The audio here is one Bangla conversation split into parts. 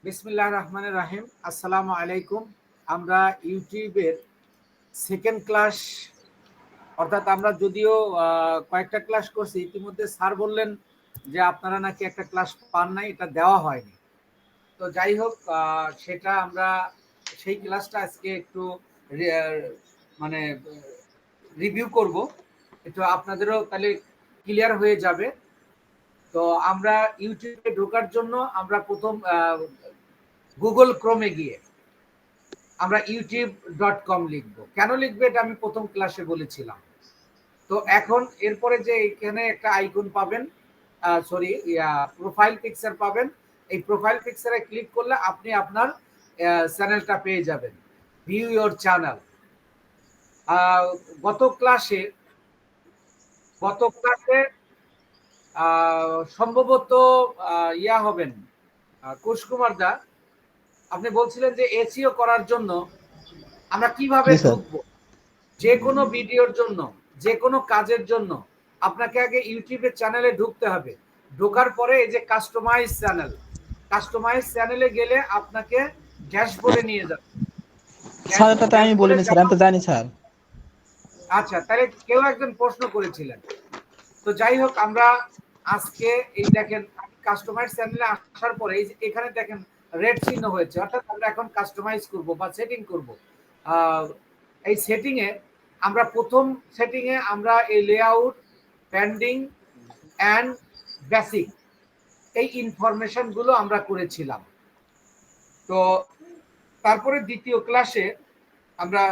বিসমিল্লাহির রহমানির রহিম। আসসালামু আলাইকুম। আমরা ইউটিউবের সেকেন্ড ক্লাস, অর্থাৎ আমরা যদিও কয়েকটা ক্লাস করছি, ইতিমধ্যে স্যার বললেন যে আপনারা নাকি একটা ক্লাস পান নাই, এটা দেওয়া হয়নি। তো যাই হোক, সেটা আমরা সেই ক্লাসটা আজকে একটু মানে রিভিউ করব, একটু আপনাদেরও তাহলে ক্লিয়ার হয়ে যাবে। তো আমরা ইউটিউবে ঢোকার জন্য আমরা প্রথম গুগল ক্রোমে গিয়ে আমরা youtube.com লিখবো। কেন লিখবো এটা আমি প্রথম ক্লাসে বলেছিলাম। তো এখন এরপরে যে এখানে একটা আইকন পাবেন, সরি, প্রোফাইল পিকচার পাবেন। এই প্রোফাইল পিকচারে ক্লিক করলে আপনি আপনার চ্যানেলটা পেয়ে যাবেন, ভিউ ইওর চ্যানেল। গত ক্লাসে সম্ভবত ইয়া হবেন কুশকুমার দা, আপনি বলছিলেন যে এসইও করার জন্য আমরা কিভাবে ঢুকবো। যে কোনো ভিডিওর জন্য, যে কোনো কাজের জন্য আপনাকে আগে ইউটিউবের চ্যানেলে ঢুকতে হবে। ঢোকার পরে এই যে কাস্টমাইজ চ্যানেলে গেলে আপনাকে ড্যাশবোর্ডে নিয়ে যাবে। স্যার এটা তো আমি বলিনি স্যার, আমি তো জানি স্যার। আচ্ছা, তাহলে কেউ একজন প্রশ্ন করেছিলেন। তো যাই হোক, আমরা আজকে এই দেখেন কাস্টমাইজ চ্যানেলে আসার পরে এই যে এখানে দেখেন রেড চিহ্ন হয়েছে, অর্থাৎ আমরা এখন কাস্টমাইজ করব বা সেটিং করব। এই সেটিং এ আমরা প্রথম সেটিং এ আমরা এই লেআউট, ব্যান্ডিং এন্ড বেসিক এই ইনফরমেশন গুলো আমরা করেছিলাম। তো তারপরে দ্বিতীয় ক্লাসে আমরা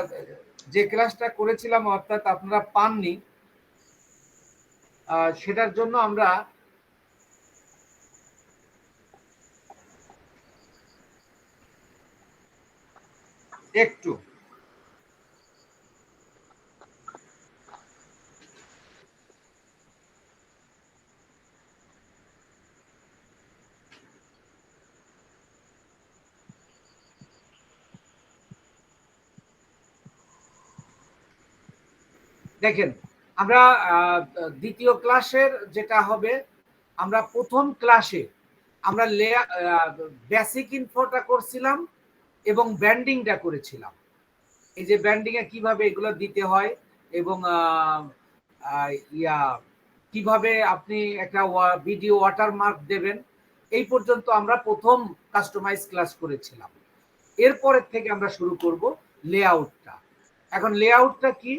যে ক্লাসটা করেছিলাম, অর্থাৎ আপনারা পাননি, সেটার জন্য আমরা একটু দেখেন, আমরা দ্বিতীয় ক্লাসের যেটা হবে, আমরা প্রথম ক্লাসে আমরা বেসিক ইনফোটা করছিলাম এবং ব্যান্ডিংটা করেছিলাম। এই যে ব্যান্ডিং এ কিভাবে এগুলো দিতে হয় এবং কিভাবে আপনি একটা ভিডিও ওয়াটারমার্ক দেবেন, এই পর্যন্ত আমরা প্রথম কাস্টমাইজ ক্লাস করেছিলাম। এরপরের থেকে আমরা শুরু করব লেআউটটা। এখন লেআউটটা কি?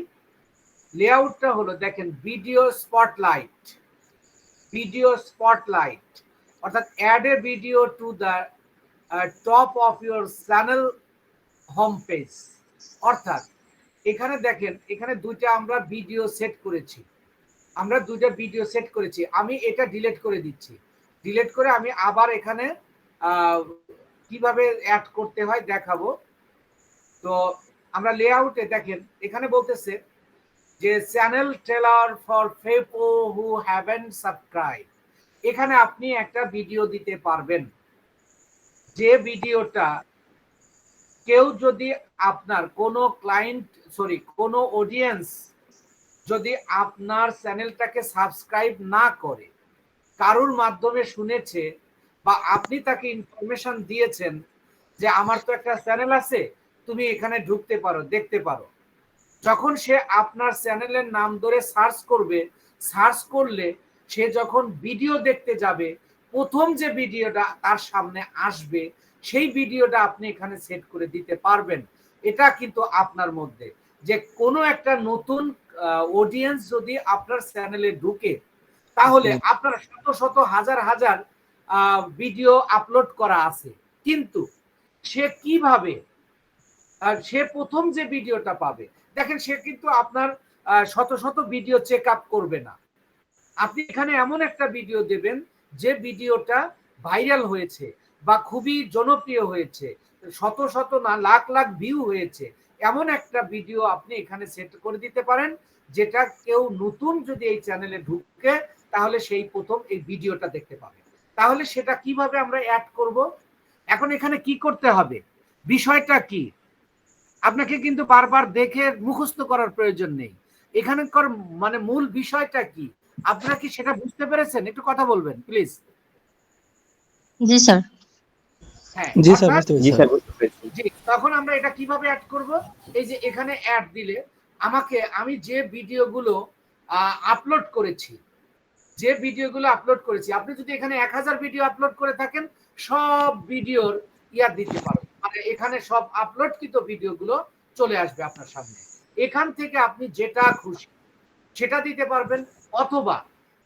লেআউটটা হলো দেখেন ভিডিও স্পটলাইট, অর্থাৎ add a video to the top of your channel home page. অর্থাৎ এখানে দেখেন, এখানে দুইটা আমরা ভিডিও সেট করেছি। আমি এটা ডিলিট করে দিচ্ছি। ডিলিট করে আমি আবার এখানে কিভাবে অ্যাড করতে হয় দেখাবো। তো আমরা লেআউটে দেখেন এখানে বলতেছে যে channel trailer for people who haven't subscribe. এখানে আপনি একটা ভিডিও দিতে পারবেন, যে ভিডিওটা কেউ যদি আপনার কোনো কোনো অডিয়েন্স যদি আপনার চ্যানেলটাকে সাবস্ক্রাইব না করে, কারোর মাধ্যমে শুনেছে বা আপনি তাকে ইনফরমেশন দিয়েছেন যে আমার তো একটা চ্যানেল আছে, তুমি এখানে ঢুকতে পারো, দেখতে পারো। যখন সে আপনার চ্যানেলের নাম ধরে সার্চ করবে, সার্চ করলে সে যখন ভিডিও দেখতে যাবে, প্রথম যে ভিডিওটা তার সামনে আসবে সেই ভিডিওটা আপনি এখানে সেট করে দিতে পারবেন। এটা কিন্তু আপনার মধ্যে যে কোনো একটা নতুন অডিয়েন্স যদি আপনার চ্যানেলে ঢুকে, তাহলে আপনার শত শত হাজার হাজার ভিডিও আপলোড করা আছে, কিন্তু সে কিভাবে সে প্রথম যে ভিডিওটা পাবে, দেখেন সে কিন্তু আপনার শত শত ভিডিও চেক আপ করবে না। আপনি এখানে এমন একটা ভিডিও দেবেন যে ভিডিওটা ভাইরাল হয়েছে বা খুবই জনপ্রিয় হয়েছে, শত শত না লাখ লাখ ভিউ হয়েছে, এমন একটা ভিডিও আপনি এখানে সেট করে দিতে পারেন, যেটা কেউ নতুন যদি এই চ্যানেলে ঢুকে তাহলে সেই প্রথম এই ভিডিওটা দেখতে পাবে। তাহলে সেটা কিভাবে আমরা অ্যাড করব? এখন এখানে কি করতে হবে, বিষয়টা কি, আপনাকে কিন্তু বারবার দেখে মুখস্থ করার প্রয়োজন নেই। এখানকার মানে মূল বিষয়টা কি, আপনারা কি সেটা বুঝতে পেরেছেন? একটু কথা বলবেন প্লিজ। G sir. হ্যাঁ জি স্যার, বুঝতে জি পেরেছি স্যার, স্যার। বুঝতে পেরেছি। জি, তখন আমরা এটা কিভাবে অ্যাড করব? এই যে এখানে অ্যাড দিলে আমি যে ভিডিওগুলো আপলোড করেছি, আপনি যদি এখানে 1000 ভিডিও আপলোড করে থাকেন, সব ভিডিওর দিতে পারবেন, মানে এখানে সব আপলোডকৃত ভিডিওগুলো চলে আসবে আপনার সামনে। এখান থেকে আপনি যেটা খুশি সেটা দিতে পারবেন, অথবা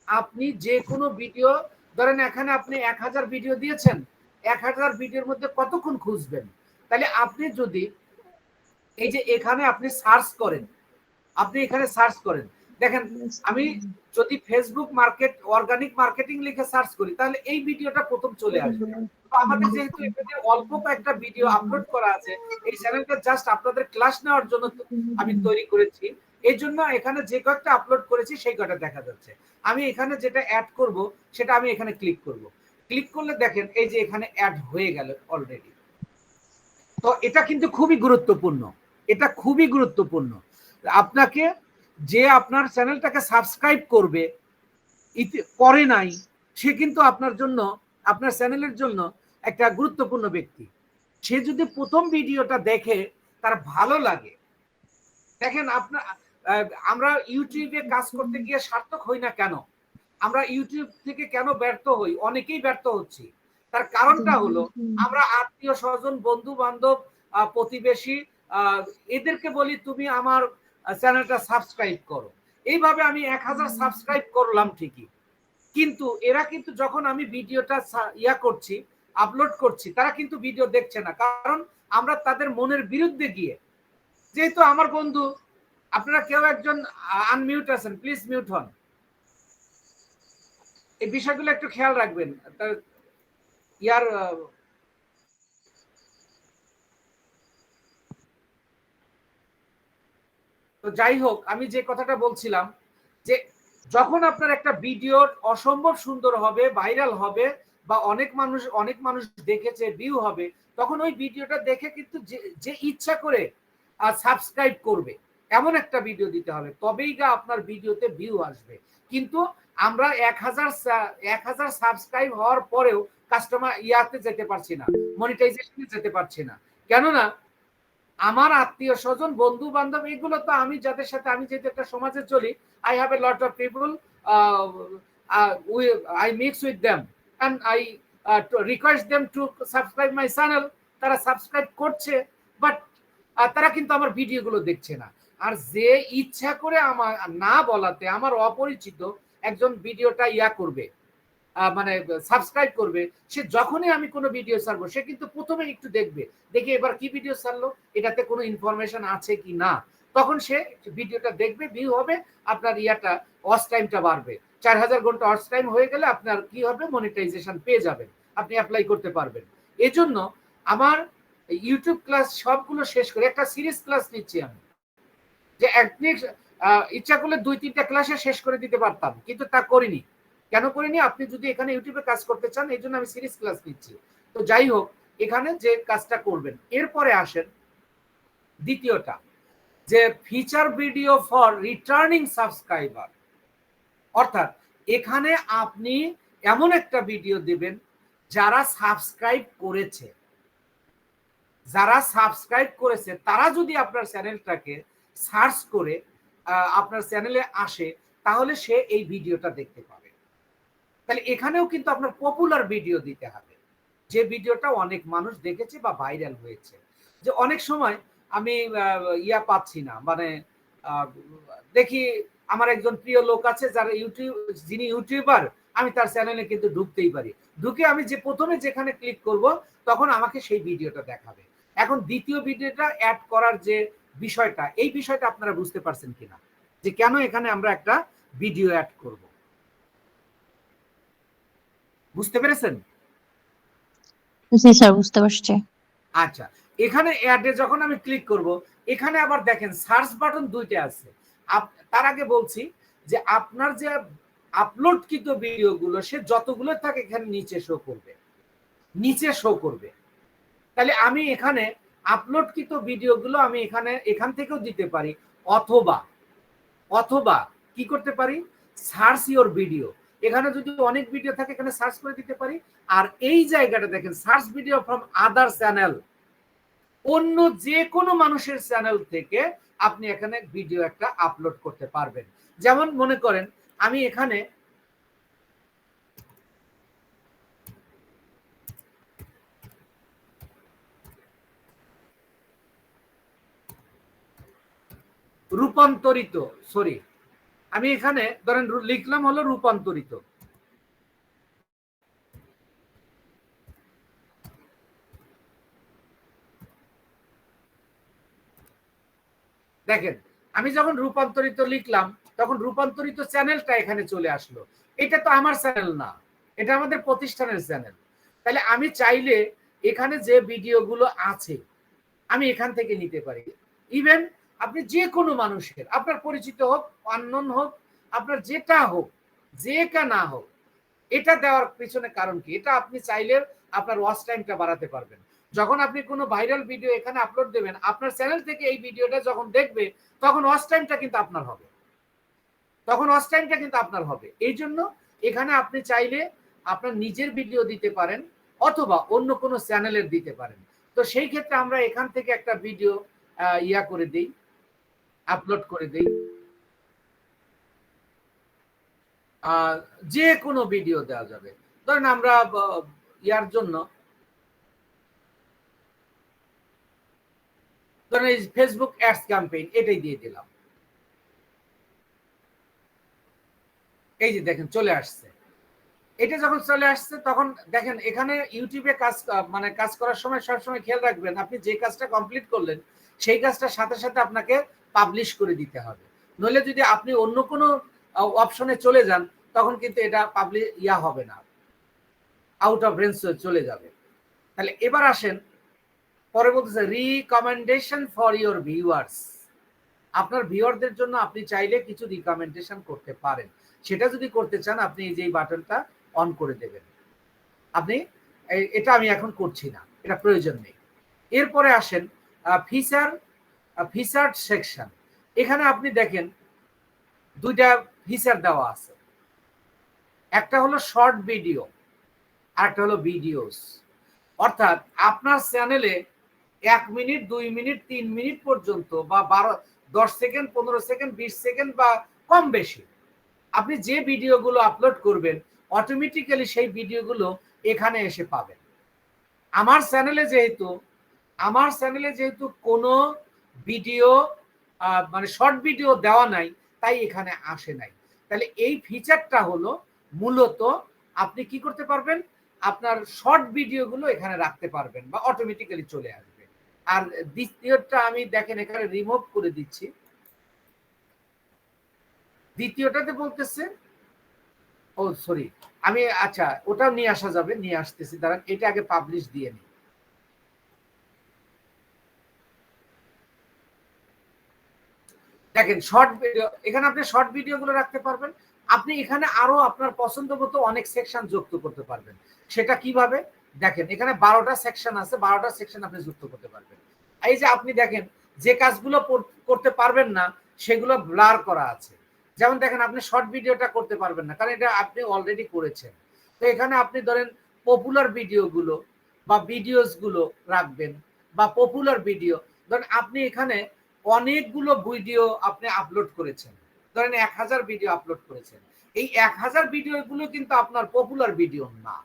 আপনি যে কোনো ভিডিও, ধরেন এখানে আপনি 1000 ভিডিও দিয়েছেন, 1000 ভিডিওর মধ্যে কতক্ষণ খুঁজবেন? তাহলে আপনি যদি এই যে এখানে আপনি সার্চ করেন, দেখেন আমি যদি ফেসবুক অর্গানিক মার্কেটিং লিখে সার্চ করি, তাহলে এই ভিডিওটা প্রথম চলে আসবে। তো আমাদের যেহেতু এখানে অল্প কয়েকটা ভিডিও আপলোড করা আছে, এই চ্যানেলটা জাস্ট আপনাদের ক্লাস নেওয়ার জন্য আমি তৈরি করেছি। এই জন্য এখানে যে কয়েকটা আপলোড করেছি সেই কয়টা দেখা যাচ্ছে। আমি এখানে যেটা অ্যাড করব সেটা আমি এখানে ক্লিক করব। ক্লিক করলে দেখেন এই যে এখানে অ্যাড হয়ে গেল অলরেডি। তো এটা কিন্তু খুবই গুরুত্বপূর্ণ, আপনাকে যে আপনার চ্যানেলটাকে সাবস্ক্রাইব করবে, করে নাই, সে কিন্তু আপনার চ্যানেলের জন্য একটা গুরুত্বপূর্ণ ব্যক্তি। সে যদি প্রথম ভিডিওটা দেখে তার ভালো লাগে, দেখেন আমরা ইউটিউবে কাজ করতে গিয়ে সার্থক হই না কেন? আমরা ইউটিউব থেকে কেন ব্যর্থ হই? অনেকেই ব্যর্থ হচ্ছি। তার কারণটা হলো আমরা আত্মীয় স্বজন, বন্ধু বান্ধব, প্রতিবেশী, এদেরকে বলি তুমি আমার চ্যানেলটা সাবস্ক্রাইব করো। এইভাবে আমি 1000 সাবস্ক্রাইব করলাম ঠিকই, কিন্তু এরা কিন্তু যখন আমি ভিডিওটা করছি, আপলোড করছি, তারা কিন্তু ভিডিও দেখছে না। কারণ আমরা তাদের মনের বিরুদ্ধে গিয়ে, যেহেতু আমার বন্ধু, আপনারা কেউ একজন আনমিউট আছেন, প্লিজ মিউট হন। এই বিষয়গুলো একটু খেয়াল রাখবেন। তো যাই হোক, আমি যে কথাটা বলছিলাম, যে যখন আপনার একটা ভিডিও অসম্ভব সুন্দর হবে, ভাইরাল হবে, বা অনেক মানুষ দেখেছে, ভিউ হবে, তখন ওই ভিডিওটা দেখে কিন্তু যে ইচ্ছা করে সাবস্ক্রাইব করবে, এমন একটা ভিডিও দিতে হবে, তবেই গা আপনার ভিডিওতে ভিউ আসবে। কিন্তু আমরা 1000 সাবস্ক্রাইব হওয়ার পরেও কাস্টমার যেতে পারছি না, মনিটাইজেশনে যেতে পারছি না। কেননা আমার আত্মীয় স্বজন, বন্ধু বান্ধব, এগুলো তো আমি যাদের সাথে, আমি যেহেতু একটা সমাজে চলি, I have a lot of people, I mix with them and I request them to subscribe my channel. তারা সাবস্ক্রাইব করছে, বাট তারা কিন্তু আমার ভিডিওগুলো দেখছে না। আর যে ইচ্ছা করে আমার না বলাতে আমার অপরিচিত একজন ভিডিওটা করবে, মানে সাবস্ক্রাইব করবে, সে যখনই আমি কোনো ভিডিও ছাড়বো, সে কিন্তু প্রথমে একটু দেখবে, দেখে এবার কি ভিডিও ছাড়লো, এটাতে কোনো ইনফরমেশন আছে কি না, তখন সে ভিডিওটা দেখবে, ভিউ হবে, আপনার ওয়াচ টাইমটা বাড়বে। 4000 ঘন্টা ওয়াচ টাইম হয়ে গেলে আপনার কি হবে, মনিটাইজেশন পেয়ে যাবেন, আপনি অ্যাপ্লাই করতে পারবেন। এজন্য আমার ইউটিউব ক্লাস সবগুলো শেষ করে একটা সিরিজ ক্লাস নিচ্ছি আমি, যে ইচ্ছা করলে 2-3টা ক্লাসে শেষ করে দিতে পারতাম, কিন্তু তা করিনি। কেন করিনি? আপনি যদি এখানে ইউটিউবে কাজ করতে চান, এই জন্য আমি সিরিজ ক্লাস নিচ্ছি। তো যাই হোক, এখানে যে কাজটা করবেন, এরপরে আসেন দ্বিতীয়টা, যে feature video for returning subscriber. অর্থাৎ এখানে আপনি এমন একটা ভিডিও দেবেন যারা সাবস্ক্রাইব করেছে, তারা যদি আপনার চ্যানেলটাকে সার্চ করে আপনার চ্যানেলে আসে, তাহলে সে এই ভিডিওটা দেখতে পাবে। তাহলে এখানেও কিন্তু আপনার পপুলার ভিডিও দিতে হবে, যে ভিডিওটা অনেক মানুষ দেখেছে বা ভাইরাল হয়েছে। যে অনেক সময় আমি পাচ্ছি না, মানে দেখি আমার একজন প্রিয় লোক আছে যারা যিনি ইউটিউবার, আমি তার চ্যানেলে কিন্তু ঢুকতেই পারি, ঢুকে আমি যে প্রথমে যেখানে ক্লিক করব, তখন আমাকে সেই ভিডিওটা দেখাবে। এখন দ্বিতীয় ভিডিওটা অ্যাড করার যে বিষয়টা, এই বিষয়টা আপনারা বুঝতে পারছেন কিনা, যে কেন এখানে আমরা একটা ভিডিও অ্যাড করব? বুঝতে পেরেছেন? জি স্যার, বুঝতে পারছি। আচ্ছা, এখানে অ্যাডে যখন আমি ক্লিক করব, এখানে আবার দেখেন সার্চ বাটন 2টা আছে। তার আগে বলছি যে আপনার যে আপলোডকৃত ভিডিওগুলো, সে যতগুলো থাকে এখানে নিচে শো করবে। তাহলে আমি এখানে আপলোডকৃত ভিডিওগুলো আমি এখান থেকেও দিতে পারি, অথবা কি করতে পারি, সার্চ ইওর ভিডিও। এখানে যদি অনেক ভিডিও থাকে এখানে সার্চ করে দিতে পারি। আর এই জায়গাটা দেখেন search video from other channel, অন্য যে কোনো মানুষের চ্যানেল থেকে আপনি এখানে ভিডিও একটা আপলোড করতে পারবেন। যেমন মনে করেন আমি এখানে রূপান্তরিত, সরি আমি এখানে ধরেন লিখলাম হলো রূপান্তরিত, দেখেন আমি যখন রূপান্তরিত লিখলাম তখন রূপান্তরিত চ্যানেলটা এখানে চলে আসলো। এটা তো আমার চ্যানেল না, এটা আমাদের প্রতিষ্ঠানের চ্যানেল। তাহলে আমি চাইলে এখানে যে ভিডিওগুলো আছে আমি এখান থেকে নিতে পারি। ইভেন আপনি যে কোনো মানুষের, আপনার পরিচিত হোক আননোন হোক, আপনার যেটা হোক যে কা না হোক, এটা দেওয়ার পিছনে কারণ কি, এটা আপনি চাইলে আপনার ওয়াচ টাইমটা বাড়াতে পারবেন। যখন আপনি কোনো ভাইরাল ভিডিও এখানে আপলোড দেবেন, আপনার চ্যানেল থেকে এই ভিডিওটা যখন দেখবে তখন ওয়াচ টাইমটা কিন্তু আপনার হবে, তখন ওয়াচ টাইমটা কিন্তু আপনার হবে। এই জন্য এখানে আপনি চাইলে আপনার নিজের ভিডিও দিতে পারেন অথবা অন্য কোনো চ্যানেলের দিতে পারেন। তো সেই ক্ষেত্রে আমরা এখান থেকে একটা ভিডিও ইয়া করে দিই, আপলোড করে দিই, যে কোনো ভিডিও দেওয়া যাবে। ধরেন আমরা ইয়ার জন্য ধরেন এই ফেসবুক অ্যাডস ক্যাম্পেইন এটাই দিয়ে দিলাম। এই যে দেখেন চলে আসছে। এটা যখন চলে আসছে তখন দেখেন এখানে ইউটিউবে কাজ করার সময় সবসময় খেয়াল রাখবেন আপনি যে কাজটা কমপ্লিট করলেন সেই কাজটার সাথে সাথে আপনাকে পাবলিশ করে দিতে হবে। নইলে যদি আপনি অন্য কোনো অপশনে চলে যান তখন কিন্তু এটা পাবলিশ ইয়া হবে না, আউট অফ রেঞ্জ চলে যাবে। তাহলে এবার আসেন পরে বলতেছে রিকমেন্ডেশন ফর ইওর ভিউয়ার্স। আপনার ভিউয়ারদের জন্য আপনি চাইলে কিছু রিকমেন্ডেশন করতে পারেন। সেটা যদি করতে চান আপনি এই যে বাটনটা অন করে দেবেন। আপনি এটা আমি এখন করছি না, এটা প্রয়োজন নেই। এরপরে আসেন ফিচার্ড সেকশন। এখানে আপনি দেখেন দুইটা ফিচার দেওয়া আছে, একটা হলো শর্ট ভিডিও আর একটা হলো ভিডিওস। অর্থাৎ আপনার চ্যানেলে 1 মিনিট 2 মিনিট 3 মিনিট পর্যন্ত বা 10 সেকেন্ড 15 সেকেন্ড 20 সেকেন্ড বা কম বেশি আপনি যে ভিডিওগুলো আপলোড করবেন অটোমেটিক্যালি সেই ভিডিওগুলো এখানে এসে পাবেন। আমার চ্যানেলে যেহেতু কোনো ভিডিও মানে শর্ট ভিডিও দেওয়া নাই তাই এখানে আসে নাই। তাহলে এই ফিচারটা হলো মূলত আপনি কি করতে পারবেন, আপনার শর্ট ভিডিওগুলো এখানে রাখতে পারবেন বা অটোমেটিক্যালি চলে আসবে। আর দ্বিতীয়টা আমি দেখেন এখানে রিমুভ করে দিচ্ছি। দ্বিতীয়টাতে বলতেছে ও সরি আমি আচ্ছা ওটাও নিয়ে আসা যাবে, নিয়ে আসতেছি, দাঁড়ান এটা আগে পাবলিশ দিয়ে নিই। দেখেন শর্ট ভিডিও, এখানে আপনি শর্ট ভিডিওগুলো রাখতে পারবেন। আপনি এখানে আরো আপনার পছন্দ মতো অনেক সেকশন যুক্ত করতে পারবেন। সেটা কিভাবে দেখেন এখানে 12টা সেকশন আছে, 12টা সেকশন আপনি যুক্ত করতে পারবেন। এই যে আপনি দেখেন যে কাজগুলো করতে পারবেন না সেগুলো ব্লার করা আছে। যেমন দেখেন আপনি শর্ট ভিডিওটা করতে পারবেন না কারণ এটা আপনি অলরেডি করেছেন। তো এখানে আপনি ধরেন পপুলার ভিডিওগুলো বা ভিডিওস গুলো রাখবেন বা পপুলার ভিডিও, ধরেন আপনি এখানে অনেকগুলো ভিডিও আপনি আপলোড করেছেন, ধরেন 1000 ভিডিও আপলোড করেছেন, এই 1000 ভিডিওগুলো কিন্তু আপনার পপুলার ভিডিও না।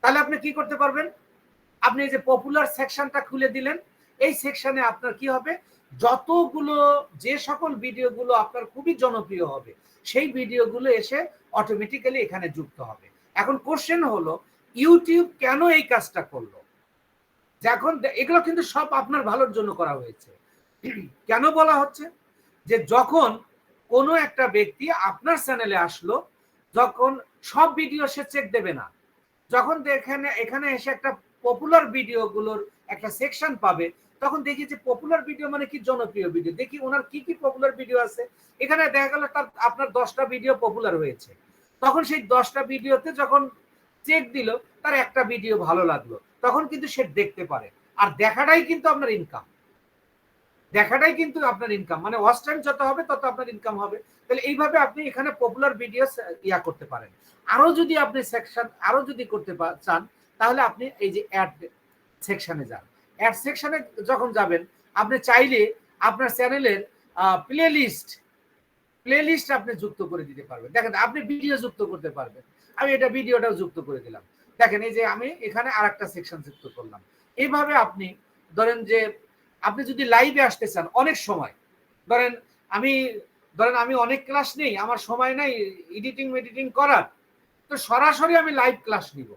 তাহলে আপনি কি করতে পারবেন, আপনি এই যে পপুলার সেকশনটা খুলে দিলেন, এই সেকশনে আপনার কি হবে, যতগুলো যে সকল ভিডিওগুলো আপনার খুবই জনপ্রিয় হবে সেই ভিডিওগুলো এসে অটোমেটিক্যালি এখানে যুক্ত হবে। এখন কোশ্চেন হলো ইউটিউব কেন এই কাজটা করলো, এখন এগুলো কিন্তু সব আপনার ভালোর জন্য করা হয়েছে। কেন বলা হচ্ছে যে যখন কোনো একটা ব্যক্তি আপনার চ্যানেলে আসলো, যখন সব ভিডিও সে চেক দেবে না, যখন এখানে এসে একটা পপুলার ভিডিওগুলোর একটা সেকশন পাবে তখন দেখি যে পপুলার ভিডিও মানে কি জনপ্রিয় ভিডিও, দেখি ওনার কি কি পপুলার ভিডিও আছে। এখানে দেখা গেল তার আপনার 10টা ভিডিও পপুলার হয়েছে, তখন সেই 10টা ভিডিওতে যখন চেক দিল তার একটা ভিডিও ভালো লাগলো তখন কিন্তু সে দেখতে পারে, আর দেখাটাই কিন্তু আপনার ইনকাম। দেখাটাই কিন্তু আপনার ইনকাম, মানে ওয়াচ টাইম যত হবে তত আপনার ইনকাম হবে। তাহলে এইভাবে আপনি এখানে পপুলার ভিডিও ইয়া করতে পারেন। আরো যদি আপনি সেকশন আরো যদি করতে চান, তাহলে আপনি এই যে অ্যাড সেকশনে যান। অ্যাড সেকশনে যখন যাবেন, আপনি চাইলে আপনার চ্যানেলের প্লেলিস্ট আপনি যুক্ত করে দিতে পারবেন। দেখেন, আপনি ভিডিও যুক্ত করতে পারবেন। আমি এটা ভিডিওটাও যুক্ত করে দিলাম। দেখেন, এই যে আমি এখানে আরেকটা সেকশন যুক্ত করলাম। এইভাবে আপনি ধরেন যে আপনি যদি লাইভে আসতে চান অনেক সময়, ধরেন আমি অনেক ক্লাস নেই, আমার সময় নাই এডিটিং করার, তো সরাসরি আমি লাইভ ক্লাস নিব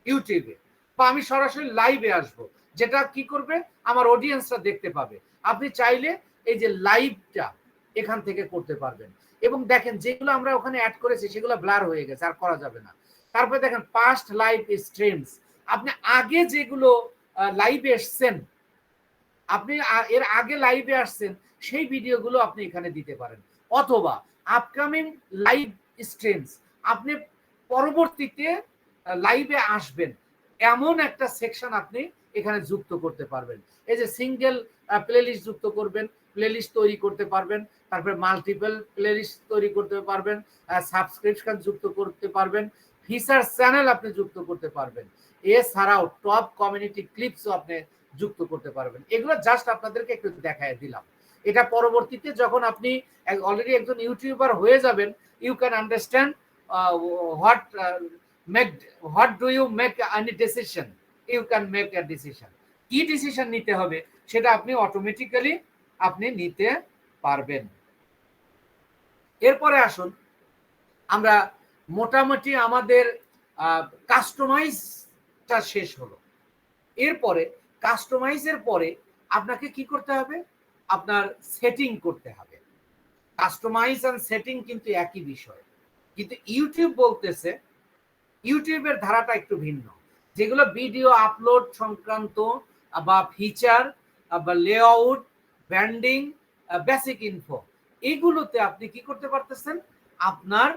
ইউটিউবে, বা আমি সরাসরি লাইভে আসব, যেটা কি করবে আমার অডিয়েন্সরা দেখতে পাবে। আপনি চাইলে এই যে লাইভটা এখান থেকে করতে পারবেন। এবং দেখেন, যেগুলো আমরা ওখানে অ্যাড করেছি সেগুলো ব্লার হয়ে গেছে, আর করা যাবে না। তারপরে দেখেন পাস্ট লাইভ স্ট্রিমস, আপনি আগে যেগুলো লাইভে এসছেন, আপনি এর আগে লাইভে আসছেন, সেই ভিডিওগুলো আপনি এখানে দিতে পারেন। অথবা আপকামিং লাইভ স্ট্রিমস, আপনি পরবর্তীতে লাইভে আসবেন এমন একটা সেকশন আপনি এখানে যুক্ত করতে পারবেন। এই যে সিঙ্গেল প্লেলিস্ট যুক্ত করবেন, প্লেলিস্ট তৈরি করতে পারবেন, তারপরে মাল্টিপল প্লেলিস্ট তৈরি করতে পারবেন, সাবস্ক্রিপশন যুক্ত করতে পারবেন, ফিচার চ্যানেল আপনি যুক্ত করতে পারবেন। এছাড়াও টপ কমিউনিটি ক্লিপসও আপনি যুক্ত করতে পারবেন। এগুলো জাস্ট আপনাদেরকে একটু দেখায় দিলাম। এটা পরবর্তীতে যখন আপনি অলরেডি একজন ইউটিউবার হয়ে যাবেন, you can understand what do you make any decision, you can make a decision. কি ডিসিশন নিতে হবে সেটা আপনি অটোমেটিক্যালি আপনি নিতে পারবেন। এরপরে আসুন, আমরা মোটামুটি আমাদের কাস্টমাইজটা শেষ হলো। এরপরে কাস্টমাইজের পরে আপনাকে কি করতে হবে, আপনার সেটিং করতে হবে। কাস্টমাইজ এন্ড সেটিং কিন্তু একই বিষয়, কিন্তু ইউটিউব বলতেছে ইউটিউবের ধারাটা একটু ভিন্ন। যেগুলো ভিডিও আপলোড সংক্রান্ত বা ফিচার বা লেআউট, ব্র্যান্ডিং, বেসিক ইনফো, এইগুলোতে আপনি কি করতে পারতেছেন, আপনার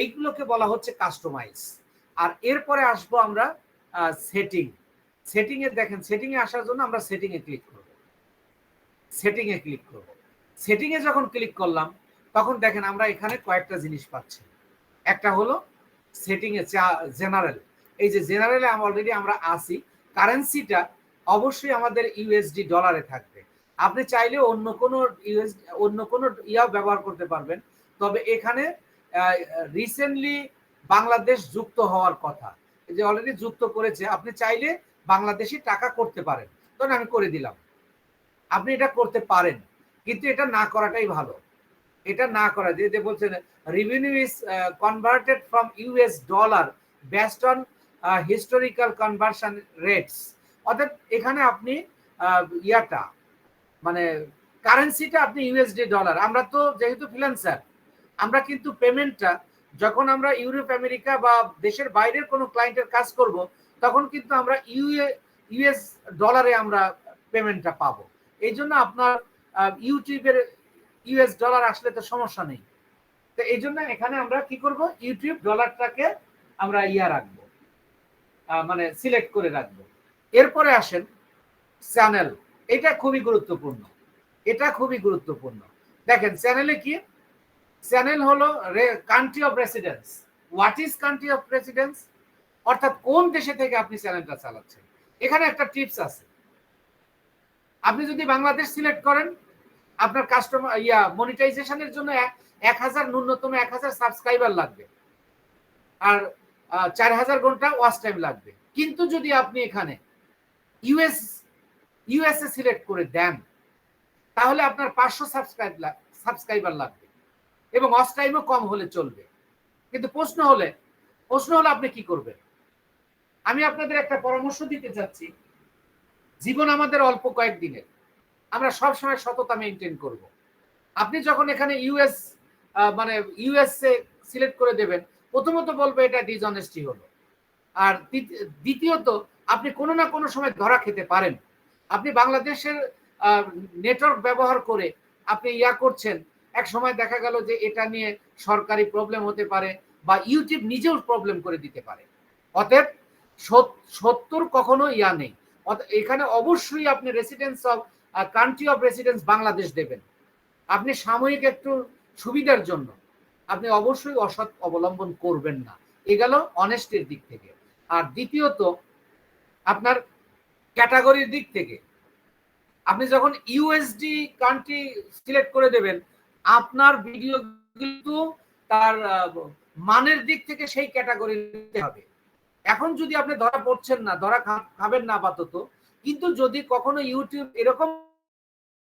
এইগুলোকে বলা হচ্ছে কাস্টমাইজ। আর এরপরে আসবো আমরা সেটিং। সেটিংয়ে দেখেন, সেটিংয়ে আসার জন্য আমরা সেটিংয়ে ক্লিক করব। সেটিংয়ে যখন ক্লিক করলাম, তখন দেখেন আমরা এখানে কয়েকটা জিনিস পাচ্ছি। একটা হলো সেটিংয়ে জেনারেল। এই যে জেনারেলে অলরেডি আমরা আসি, কারেন্সিটা অবশ্যই আমাদের ইউএসডি ডলারে থাকবে। আপনি চাইলে অন্য কোনো ইয়াও ব্যবহার করতে পারবেন, তবে এখানে রিসেন্টলি বাংলাদেশ যুক্ত হওয়ার কথা, যে অলরেডি যুক্ত করেছে, আপনি চাইলে বাংলাদেশি টাকা করতে পারেন। তখন আমি করে দিলাম। আপনি এটা করতে পারেন, কিন্তু এটা না করাটাই ভালো। এটা না করা, যে বলছেন revenue is converted from US dollar based on historical conversion rates, অর্থাৎ এখানে আপনি ইয়াটা মানে কারেন্সিটা আপনি ইউএসডি ডলার। আমরা তো যেহেতু ফ্রিল্যান্সার, আমরা কিন্তু পেমেন্টটা যখন আমরা ইউরোপ আমেরিকা বা দেশের বাইরের কোনো ক্লায়েন্টের কাজ করব, তখন কিন্তু আমরা ইউএস ডলারে আমরা পেমেন্টটা পাবো। এই জন্য আপনার ইউটিউবের ইউএস ডলার আসলে তো সমস্যা নেই। তো এই জন্য এখানে আমরা কি করব, ইউটিউব ডলারটাকে আমরা রাখবো, মানে সিলেক্ট করে রাখবো। এরপরে আসেন চ্যানেল। এটা খুবই গুরুত্বপূর্ণ। দেখেন চ্যানেলে কি, চ্যানেল হলো country of residence. What is country of residence, অর্থাৎ কোন দেশে থেকে আপনি চ্যানেলটা চালাচ্ছেন। এখানে একটা টিপস আছে, আপনি যদি বাংলাদেশ সিলেক্ট করেন, আপনার কাস্টমার মনিটাইজেশনের জন্য 1000 ন্যূনতম 1000 সাবস্ক্রাইবার লাগবে, আর 4000 ঘন্টা ওয়াচ টাইম লাগবে। কিন্তু যদি আপনি এখানে ইউএসএ সিলেক্ট করে দেন, তাহলে আপনার 500 সাবস্ক্রাইবার লাগবে এবং ওয়াচ টাইমও কম হলে চলবে। কিন্তু প্রশ্ন হলো আপনি কি করবেন। আমি আপনাদের একটা পরামর্শ দিতে চাচ্ছি, জীবন আমাদের অল্প কয়েকদিনের, আমরা সব সময় সততা মেনটেন করব। আপনি যখন এখানে ইউএসএ সিলেক্ট করে দেবেন, প্রথমত বলবো এটা ডিসঅনেস্টি হলো, আর দ্বিতীয়ত আপনি কোনো না কোনো সময় ধরা খেতে পারেন। আপনি বাংলাদেশের নেটওয়ার্ক ব্যবহার করে আপনি করছেন, এক সময় দেখা গেল যে এটা নিয়ে সরকারি প্রবলেম হতে পারে বা ইউটিউব নিজেও প্রবলেম করে দিতে পারে। অতএব সত্যর কখনো নেই। এখানে অবশ্যই আপনি residence of country of residence Bangladesh দেবেন। আপনি সাময়িক একটু সুবিধার জন্য আপনি অবশ্যই অসৎ অবলম্বন করবেন না। এ গেল অনেস্টের দিক থেকে। আর দ্বিতীয়ত আপনার ক্যাটাগরির দিক থেকে আপনি যখন ইউএসডি কান্ট্রি সিলেক্ট করে দেবেন, আপনার ভিডিও কিন্তু তার মানের দিক থেকে সেই ক্যাটাগরি দিতে হবে। এখন যদি আপনি ধরা পড়ছেন না, ধরা খাবেন না আপাতত, কিন্তু যদি কখনো ইউটিউব এরকম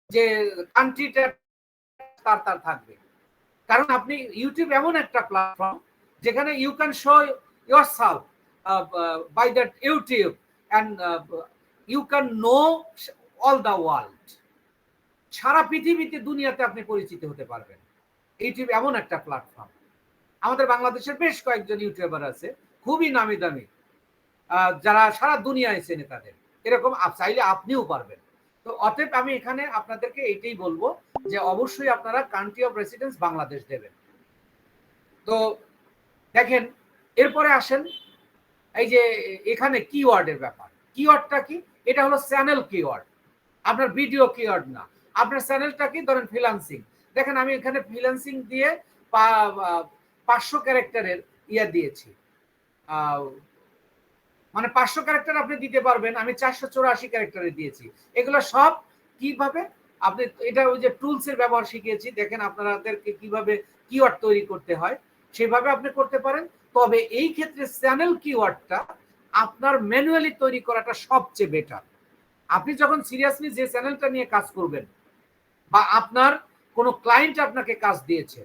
যে কান্ট্রিটা তার থাকবে, কারণ আপনি ইউটিউব এমন একটা প্ল্যাটফর্ম যেখানে you can show yourself by that YouTube and you can know all the world. সারা পৃথিবীতে দুনিয়াতে আপনি পরিচিত হতে পারবেন। ইউটিউব এমন একটা প্ল্যাটফর্ম। আমাদের বাংলাদেশের বেশ কয়েকজন ইউটিউবার আছে খুবই নামি দামি, যারা সারা দুনিয়ায় চেনে তাদের, এরকম চাইলে আপনিও পারবেন। তো অতএব আমি এখানে আপনাদেরকে এইটাই বলবো যে অবশ্যই আপনারা কান্ট্রি অফ রেসিডেন্স বাংলাদেশ দেবেন। তো দেখেন, এরপরে আসেন এই যে এখানে কিওয়ার্ডের ব্যাপার। কিওয়ার্ডটা কি? এটা হলো চ্যানেল কিওয়ার্ড, আপনার ভিডিও কিওয়ার্ড না। আপনার চ্যানেলটা কি? ধরেন ফ্রিল্যান্সিং। দেখেন আমি এখানে ফ্রিল্যান্সিং দিয়ে 500 ক্যারেক্টারের ইয়া দিয়েছি, মানে 500 ক্যারেক্টার আপনি দিতে পারবেন, আমি 484 ক্যারেক্টারে দিয়েছি। এগুলো সব কিভাবে আপনি, এটা ওই যে টুলসের ব্যবহার শিখিয়েছি, দেখেন আপনাদেরকে কিভাবে কিওয়ার্ড তৈরি করতে হয় সেভাবে আপনি করতে পারেন। তবে এই ক্ষেত্রে চ্যানেল কিওয়ার্ডটা আপনার ম্যানুয়ালি তৈরি করাটা সবচেয়ে বেটার। আপনি যখন সিরিয়াসলি যে চ্যানেলটা নিয়ে কাজ করবেন বা আপনার কোনো ক্লায়েন্ট আপনাকে কাজ দিয়েছে,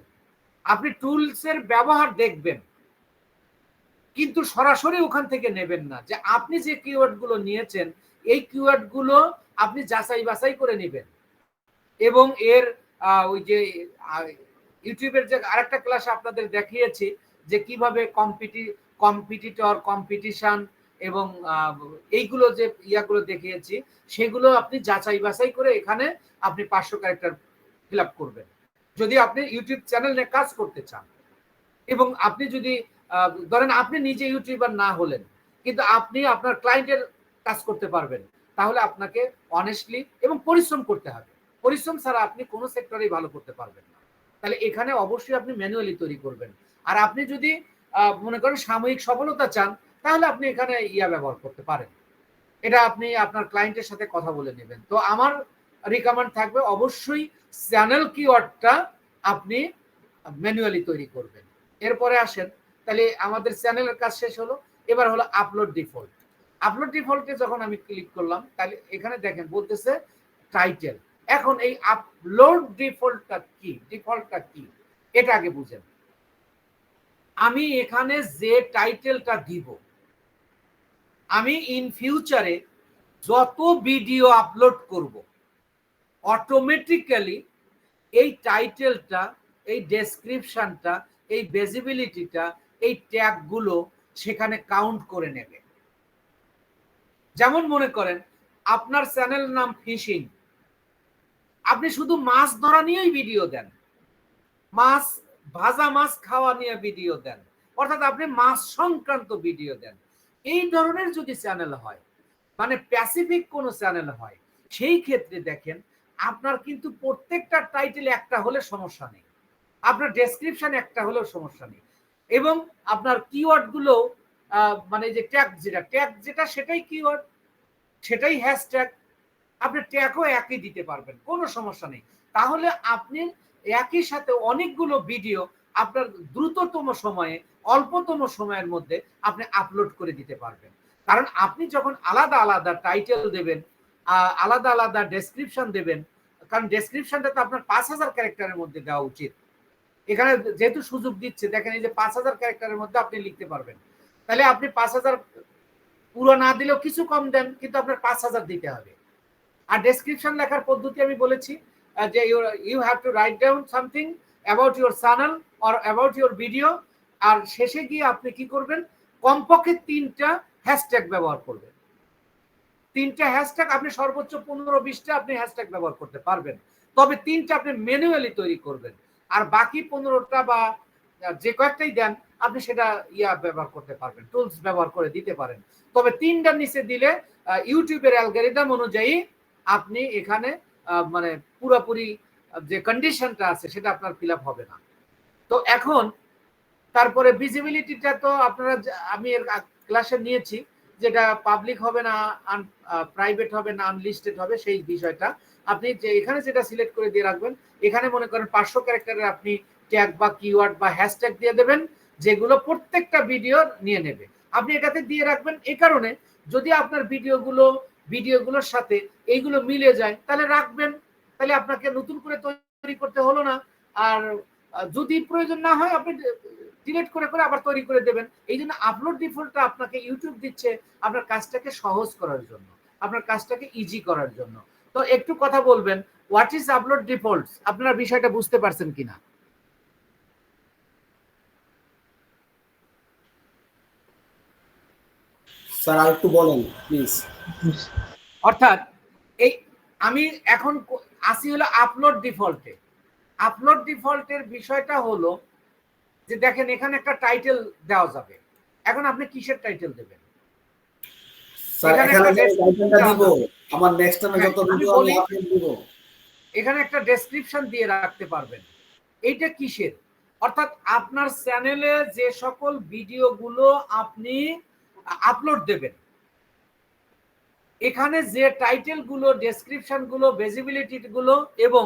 আপনি টুলসের ব্যবহার দেখবেন, কিন্তু সরাসরি ওখান থেকে নেবেন না। যে আপনি যে কিওয়ার্ডগুলো নিয়েছেন এই কিওয়ার্ডগুলো আপনি যাচাই বাছাই করে নেবেন। এবং এর ওই যে ইউটিউবের যে আরেকটা ক্লাস আপনাদের দেখিয়েছি যে কিভাবে কম্পিটিটর, কম্পিটিশন এবং এইগুলো যে ইয়াগুলো দেখিয়েছি, সেগুলো আপনি যাচাই বাছাই করে এখানে আপনি 500 ক্যারেক্টার ফিল আপ করবেন যদি আপনি ইউটিউব চ্যানেল নিয়ে কাজ করতে চান। এবং আপনি যদি ধরেন আপনি নিজে ইউটিউবার না হলেন, কিন্তু আপনি আপনার ক্লায়েন্টের কাজ করতে পারবেন, তাহলে আপনাকে অনেস্টলি এবং পরিশ্রম করতে হবে। পরিশ্রম ছাড়া আপনি কোনো সেক্টরেই ভালো করতে পারবেন না। তাহলে এখানে অবশ্যই আপনি ম্যানুয়ালি তৈরি করবেন। আর আপনি যদি মনে করেন সাময়িক সফলতা চান, তাহলে আপনি এখানে ইয়া ব্যবহার করতে পারেন। এটা আপনি আপনার ক্লায়েন্টের সাথে কথা বলে নেবেন। তো আমার রিকমেন্ড থাকবে অবশ্যই চ্যানেল কিওয়ার্ডটা আপনি ম্যানুয়ালি তৈরি করবেন। এরপরে আসেন, তাহলে আমাদের চ্যানেলের কাজ শেষ হলো। এবার হলো আপলোড ডিফল্ট। আপলোড ডিফল্টে যখন আমি ক্লিক করলাম, তাহলে এখানে দেখেন বলতেছে টাইটেল। এখন এই আপলোড ডিফল্টটা কি, ডিফল্টটা কি এটা আগে বুঝেন। আমি এখানে যে টাইটেলটা দিব, আমি ইন ফিউচারে যত ভিডিও আপলোড করব, অটোমেটিক্যালি এই টাইটেলটা, এই ডেসক্রিপশনটা, এই ভিজিবিলিটিটা, এই ট্যাগগুলো সেখানে কাউন্ট করে নেবে। যেমন মনে করেন আপনার চ্যানেল নাম ফিশিং, আপনি শুধু মাছ ধরা নিয়েই ভিডিও দেন, মাছ ভাজা মাছ খাওয়া নিয়ে ভিডিও দেন, অর্থাৎ আপনি মাছ সংক্রান্ত ভিডিও দেন, এই ধরনের যদি চ্যানেল হয়, মানে প্যাসিফিক কোনো চ্যানেল হয়, সেই ক্ষেত্রে দেখেন আপনার কিন্তু প্রত্যেকটা টাইটেল একটা হলে সমস্যা নেই, আপনার ডেসক্রিপশন একটা হলেও সমস্যা নেই, এবং আপনার কিওয়ার্ডগুলো মানে যে ট্যাগ যেটা সেটাই কিওয়ার্ড, সেটাই হ্যাশট্যাগ, আপনি ট্যাগও একই দিতে পারবেন, কোনো সমস্যা নেই। তাহলে আপনি একই সাথে অনেকগুলো ভিডিও আপনার দ্রুততম সময়ে, অল্পতম সময়ের মধ্যে আপনি আপলোড করে দিতে পারবেন। কারণ আপনি যখন আলাদা আলাদা টাইটেল দেবেন, আলাদা আলাদা ডেসক্রিপশন দেবেন, কারণ ডেসক্রিপশনটা তো আপনার 5000 ক্যারেক্টারের মধ্যে দেওয়া উচিত। এখানে যেহেতু সুযোগ দিচ্ছে, দেখেন এই যে 5000 ক্যারেক্টারের মধ্যে আপনি লিখতে পারবেন, তাহলে আপনি 5000 পুরো না দিলেও কিছু কম দেন, কিন্তু আপনার 5000 দিতে হবে। আর ডেসক্রিপশন লেখার পদ্ধতি আমি বলেছি যে you have to write down something about your channel or about your video, আর শেষে গিয়ে আপনি কি করবেন, কমপক্ষে 3টা হ্যাশট্যাগ ব্যবহার করবেন। 3টা হ্যাশট্যাগ, আপনি সর্বোচ্চ 15-20টা আপনি হ্যাশট্যাগ ব্যবহার করতে পারবেন, তবে 3টা আপনি ম্যানুয়ালি তৈরি করবেন, আর বাকি 15টা বা যে কয়েকটাই দেন আপনি সেটা ব্যবহার করতে পারবেন, টুলস ব্যবহার করে দিতে পারেন। তবে 3টার নিচে দিলে ইউটিউবের অ্যালগরিদম অনুযায়ী আপনি এখানে মানে পুরোপুরি যে কন্ডিশনটা আছে সেটা আপনার ফিল আপ হবে না। তো এখন তারপরে ভিজিবিলিটিটা তো আপনারা আমি এর ক্লাসে নিয়েছি, যেটা পাবলিক হবে না, প্রাইভেট হবে না, আনলিস্টেড হবে, সেই বিষয়টা আপনি যে এখানে যেটা সিলেক্ট করে দিয়ে রাখবেন, এখানে মনে করেন 500 ক্যারেক্টারের আপনি ট্যাগ বা কিওয়ার্ড বা হ্যাশট্যাগ দিয়ে দেবেন, যেগুলো প্রত্যেকটা ভিডিও নিয়ে নেবে। আপনি এটাতে দিয়ে রাখবেন এই কারণে, যদি আপনার ভিডিওগুলোর সাথে এইগুলো মিলে যায় তাহলে রাখবেন, তাহলে আপনাকে নতুন করে তৈরি করতে হলো না। আর যদি প্রয়োজন না হয় আপনি ডিলিট করে আবার তৈরি করে দেবেন। এই জন্য আপলোড ডিফল্টটা আপনাকে ইউটিউব দিচ্ছে আপনার কাজটাকে সহজ করার জন্য, আপনার কাজটাকে ইজি করার জন্য। তো একটু কথা বলবেন, হোয়াট ইজ আপলোড ডিফল্টস, আপনারা বিষয়টা বুঝতে পারছেন কিনা? স্যার আর একটু বলেন প্লিজ। অর্থাৎ এই আমি এখন আসি হলো আপলোড ডিফল্টে। আপলোড ডিফল্টের বিষয়টা হলো যে দেখেন এখানে একটা টাইটেল দেওয়া যাবে। এখন আপনি কিসের টাইটেল দেবেন? স্যার এখানে টাইটেলটা দিব, আমার নেক্সট টাইমে যত ভিডিও আমি আপলোড দিব, এখানে একটা ডেসক্রিপশন দিয়ে রাখতে পারবেন এইটা কিসের। অর্থাৎ আপনার চ্যানেলে যে সকল ভিডিওগুলো আপনি আপলোড দেবেন, এখানে যে টাইটেল গুলো, ডেসক্রিপশন গুলো, ভিজিবিলিটি গুলো এবং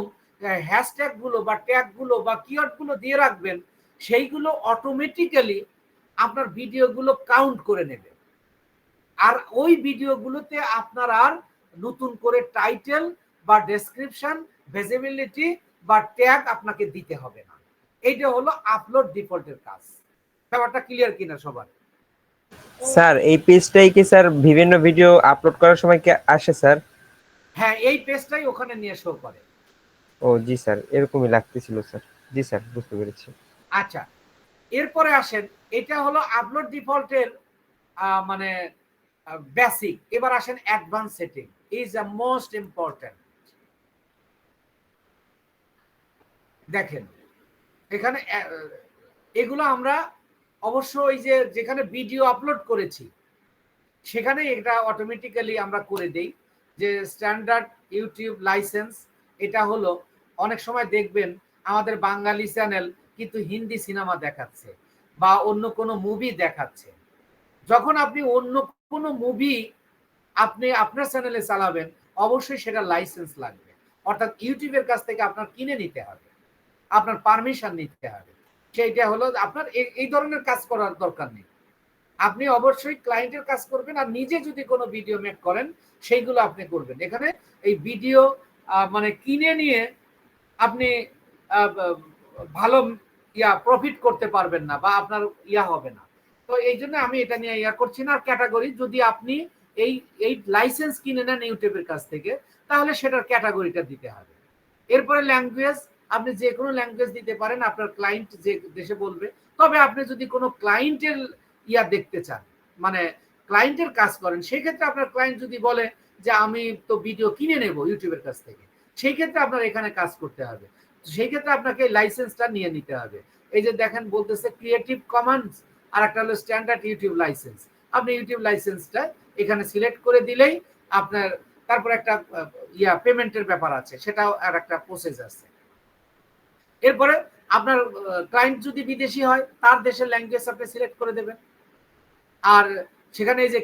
হ্যাশট্যাগ গুলো বা ট্যাগ গুলো বা কিওয়ার্ড গুলো দিয়ে রাখবেন, সেইগুলো অটোমেটিক্যালি আপনার ভিডিওগুলো কাউন্ট করে নেবে। আর ওই ভিডিওগুলোতে আপনার আর নতুন করে টাইটেল বা ডেসক্রিপশন, ভিজিবিলিটি বা ট্যাগ আপনাকে দিতে হবে না। এইটা হলো আপলোড ডিফল্টের কাজ। ব্যাপারটা ক্লিয়ার কিনা সবার? স্যার এই পেজটাই কি স্যার বিভিন্ন ভিডিও আপলোড করার সময় কি আসে স্যার? হ্যাঁ, এই পেজটাই ওখানে নিয়ে শো করে। ও জি স্যার, এরকমই লাগতেছিল স্যার। জি স্যার, বুঝতে পেরেছি। আচ্ছা, এরপরে আসেন, এটা হলো আপলোড ডিফল্টের মানে বেসিক। এবার আসেন advance setting, is the most important. দেখেন এখানে এগুলো আমরা অবশ্য ওই যে যেখানে ভিডিও আপলোড করেছি সেখানে এটা অটোমেটিক্যালি আমরা করে দেই যে স্ট্যান্ডার্ড ইউটিউব লাইসেন্স। এটা হলো অনেক সময় দেখবেন আমাদের বাঙালি চ্যানেল কিন্তু হিন্দি সিনেমা দেখাচ্ছে বা অন্য কোনো মুভি দেখাচ্ছে। যখন আপনি অন্য কোনো মুভি আপনি আপনার চ্যানেলে চালাবেন, অবশ্যই সেটা লাইসেন্স লাগবে, অর্থাৎ ইউটিউবের কাছ থেকে আপনার কিনে নিতে হবে, আপনার পারমিশন নিতে হবে। সেইটা হলো আপনার এই ধরনের কাজ করার দরকার নেই। আপনি অবশ্যই ক্লায়েন্টের কাজ করবেন, আর নিজে যদি কোনো ভিডিও মেক করেন সেইগুলো আপনি করবেন। এখানে এই ভিডিও মানে কিনে নিয়ে আপনি ভালো প্রফিট করতে পারবেন না বা আপনার হবে না। তো এই জন্য আমি এটা নিয়ে করছি না। আর ক্যাটাগরি, যদি আপনি এই লাইসেন্স কিনে নেন ইউটিউবের কাছ থেকে, তাহলে সেটার ক্যাটাগরিটা দিতে হবে। এরপরে ল্যাঙ্গুয়েজ, আপনি যে কোনো ল্যাঙ্গুয়েজ দিতে পারেন আপনার ক্লায়েন্ট যে দেশে বলবে। তবে আপনি যদি কোনো ক্লায়েন্টের দেখতে চান, মানে ক্লায়েন্টের কাজ করেন, সেই ক্ষেত্রে আপনার ক্লায়েন্ট যদি বলে যে আমি তো ভিডিও কিনে নেব ইউটিউবের কাছ থেকে, সেই ক্ষেত্রে আপনার এখানে কাজ করতে হবে। সেই ক্ষেত্রে আপনাকে লাইসেন্সটা নিয়ে নিতে হবে। এই যে দেখেন বলতেছে ক্রিয়েটিভ কমন্স, আর একটা হলো স্ট্যান্ডার্ড ইউটিউব লাইসেন্স। আপনি ইউটিউব লাইসেন্সটা এখানে সিলেক্ট করে দিলেই আপনার, তারপর একটা পেমেন্টের ব্যাপার আছে, সেটাও আর একটা প্রসেস আছে। এরপরে আপনার ক্লায়েন্ট যদি বিদেশি হয়, তার দেশের ল্যাঙ্গুয়েজ আপনি সিলেক্ট করে দেবেন। আর সেখানে এই যে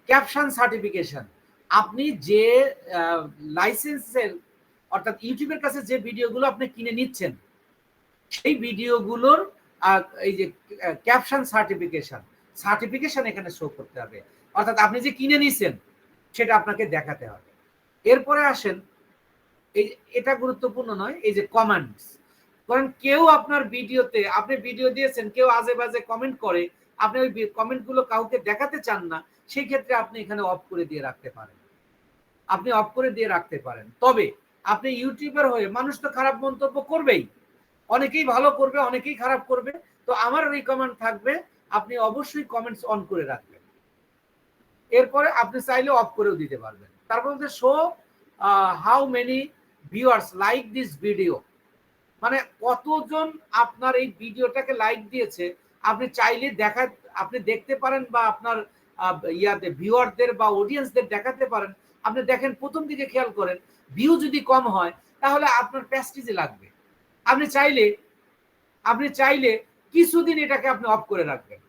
ক্যাপশন সার্টিফিকেশন, আপনি যে লাইসেন্সের অর্থাৎ ইউটিউবের কাছে যে ভিডিওগুলো আপনি কিনে নিচ্ছেন, সেই ভিডিওগুলোর এই যে ক্যাপশন সার্টিফিকেশন এখানে শো করতে হবে। অর্থাৎ আপনি যে কিনে নিছেন সেটা আপনাকে দেখাতে হবে। এরপরে আসেন, এটা গুরুত্বপূর্ণ নয়, এই যে কমেন্টস। কারণ কেউ আপনার ভিডিওতে, আপনি ভিডিও দিয়েছেন, কেউ আজে বাজে কমেন্ট করে, আপনি ওই কমেন্টগুলো কাউকে দেখাতে চান না, সেই ক্ষেত্রে আপনি এখানে অফ করে দিয়ে রাখতে পারেন। আপনি অফ করে দিয়ে রাখতে পারেন। তবে আপনি ইউটিউবার হয়ে, মানুষ তো খারাপ মন্তব্য করবেই, অনেকেই ভালো করবে, অনেকেই খারাপ করবে। তো আমার রিকমেন্ড থাকবে আপনি অবশ্যই কমেন্টস অন করে রাখবেন। এরপরে আপনি চাইলে অফ করেও দিতে পারবেন। তারপর show how many viewers like this video, মানে কতজন আপনার এই ভিডিওটাকে লাইক দিয়েছে আপনি চাইলে আপনি দেখতে পারেন, বা আপনার ভিউয়ারদের বা অডিয়েন্সদের দেখাতে পারেন আপনি দেখেন প্রথম দিকে খেয়াল করেন, ভিউ যদি কম হয় তাহলে আপনার প্যাস্টিজে লাগবে। আপনি চাইলে কিছুদিন এটাকে আপনি অফ করে রাখবেন।